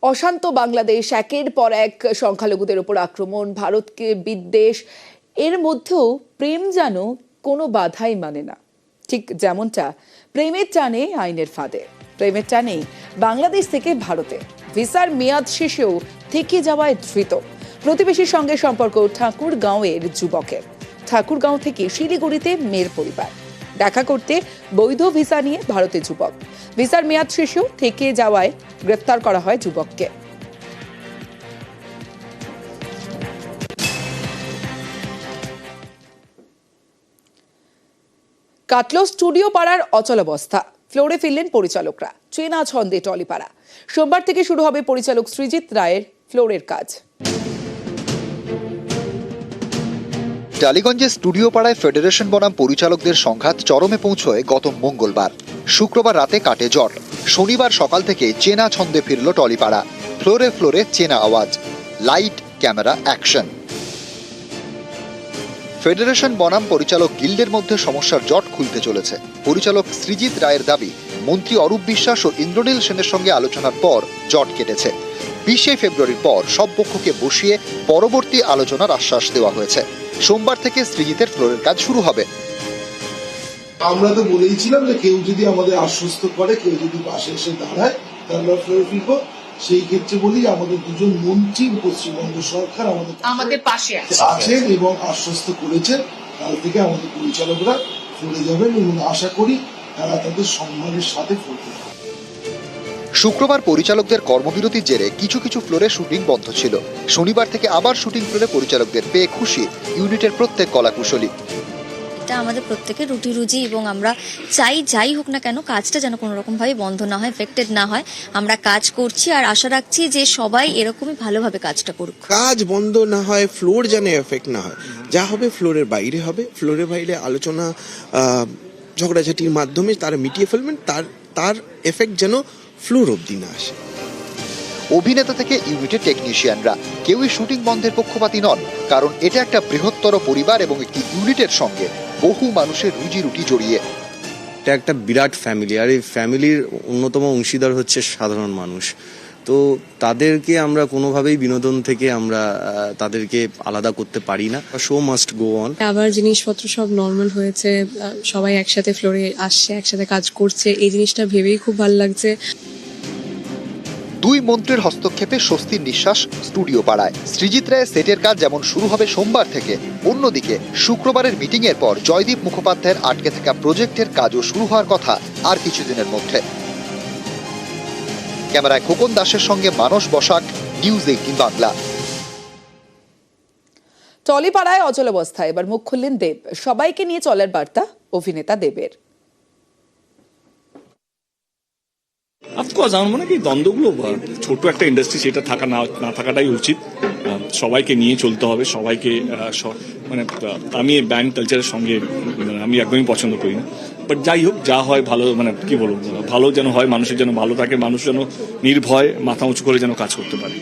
অশান্ত বাংলাদেশ, একের পর এক সংখ্যালঘুদের উপর আক্রমণ, ভারতকে বিদ্বেষ, এর মধ্যেও প্রেম যেন কোনো বাধাই মানে না। ঠিক যেমনটা প্রেমের টানে আইনের ফাঁদে, প্রেমের টানেই বাংলাদেশ থেকে ভারতে ভিসার মেয়াদ শেষেও থেকে যাওয়ায় ধৃত প্রতিবেশীর সঙ্গে সম্পর্ক ঠাকুরগাঁওয়ের যুবকের। ঠাকুরগাঁও থেকে শিলিগুড়িতে মেয়ের পরিবার, দেখা করতে বৈধ ভিসা নিয়ে ভারতে যুবক, ভিসার মেয়াদ শেষেও থেকে যাওয়ায় গ্রেফতার করা হয় যুবককে। কাটল স্টুডিও পাড়ার অচলাবস্থা, ফ্লোরে ফিরলেন পরিচালকরা, চেনা ছন্দে টলিপাড়া। সোমবার থেকে শুরু হবে পরিচালক সৃজিত রায়ের ফ্লোরের কাজ। টালিগঞ্জে স্টুডিও পাড়ায় ফেডারেশন বনাম পরিচালকদের সংঘাত চরমে পৌঁছয় গত মঙ্গলবার। শুক্রবার রাতে কাটে জট, শনিবার সকাল থেকে চেনা ছন্দে ফিরল টলিপাড়া। ফ্লোরে ফ্লোরে চেনা আওয়াজ, লাইট, ক্যামেরা, অ্যাকশন। ফেডারেশন বনাম পরিচালক গিল্ডের মধ্যে সমস্যার জট খুলতে চলেছে। পরিচালক সৃজিত রায়ের দাবি, মন্ত্রী অরূপ বিশ্বাস ও ইন্দ্রনীল সেনের সঙ্গে আলোচনার পর জট কেটেছে। 20 ফেব্রুয়ারির পর সব পক্ষকে বসিয়ে পরবর্তী আলোচনার আশ্বাস দেওয়া হয়েছে। সোমবার থেকে সৃজিতের ফ্লোরের কাজ শুরু হবে। আমরা তো বলেইছিলাম যে কেউ যদি আমাদের আশ্বস্ত করে, কেউ যদি পাশে এসে দাঁড়ায়, তাহলে আমরা ফ্লোরে ফিরবো। সেই ক্ষেত্রে বলি আমাদের দুজন মন্ত্রী পশ্চিমবঙ্গ সরকার আমাদের পাশে আছেন এবং আশ্বস্ত করেছেন কাল থেকে আমাদের পরিচালকরা ফ্লোরে যাবেন এবং আশা করি তারা তাদের সম্মানের সাথে ফিরবেন। শুক্রবার পরিচালকদের কর্মবিরতির জেরে কিছু কিছু ফ্লোরে শুটিং বন্ধ ছিল। শনিবার থেকে আবার শুটিং ফ্লোরে পরিচালকদের পেয়ে খুশি ইউনিটের প্রত্যেক কলাকুশলী। এটা আমাদের প্রত্যেকের রুটি রুজি এবং আমরা চাই যাই হোক না কেন কাজটা যেন কোনো রকম ভাবে বন্ধ না হয়, এফেক্টেড না হয়। আমরা কাজ করছি আর আশা রাখছি যে সবাই এরকমই ভালোভাবে কাজটা করুক। কাজ বন্ধ না হয়, ফ্লোর যেন এফেক্ট না হয়। যা হবে ফ্লোরের বাইরে হবে, ফ্লোরের বাইরে আলোচনা ঝগড়াঝাটির মাধ্যমে তারা মিটিয়ে ফেলবেন, তার এফেক্ট যেন ফ্লোর অবধি না আসে। অভিনেতা থেকে ইউনিটের টেকনিশিয়ানরা কেউই শুটিং বন্ধের পক্ষপাতী নন, কারণ এটা একটা বৃহত্তর পরিবার এবং একটি ইউনিটের সঙ্গে বহু মানুষের রুজি রুটি জড়িয়ে। এটা একটা বিরাট ফ্যামিলি, আর এই ফ্যামিলির অন্যতম অংশীদার হচ্ছে সাধারণ মানুষ। তো তাদেরকে আমরা কোনোভাবেই বিনোদন থেকে আমরা তাদেরকে আলাদা করতে পারি না। Show must go on. আবার জিনিসপত্র সব নর্মাল হয়েছে, সবাই একসাথে ফ্লোরে আসছে, একসাথে কাজ করছে, এই জিনিসটা ভেবেই খুব ভালো লাগছে। দুই মন্ত্রীর হস্তক্ষেপে স্বস্তির নিঃশ্বাস স্টুডিও পাড়ায়। সৃজিত রায়ের সেটের কাজ যেমন শুরু হবে সোমবার থেকে, অন্যদিকে শুক্রবারের মিটিং এর পর জয়দীপ মুখোপাধ্যায়ের আটকে থাকা প্রজেক্টের কাজও শুরু হওয়ার কথা আর কিছুদিনের মধ্যে। ক্যামেরায় খোকন দাসের সঙ্গে মানস বসাক, নিউজ 18 বাংলা। টলিপাড়ায় অচলাবস্থায় এবার মুখ খুললেন দেব, সবাইকে নিয়ে চলার বার্তা অভিনেতা দেবের। অফকোর্স আমার মনে হয় কি দ্বন্দ্বগুলো ছোট একটা ইন্ডাস্ট্রি, সেটা থাকা না থাকাটাই উচিত। সবাইকে নিয়ে চলতে হবে, সবাইকে মানে আমি ব্যান্ড কালচারের সঙ্গে আমি একদমই পছন্দ করি না। বাট যাই হোক, যা হয় ভালো, মানে কি বলবো, ভালো যেন হয়, মানুষের যেন ভালো থাকে, মানুষ যেন নির্ভয় মাথা উঁচু করে যেন কাজ করতে পারে।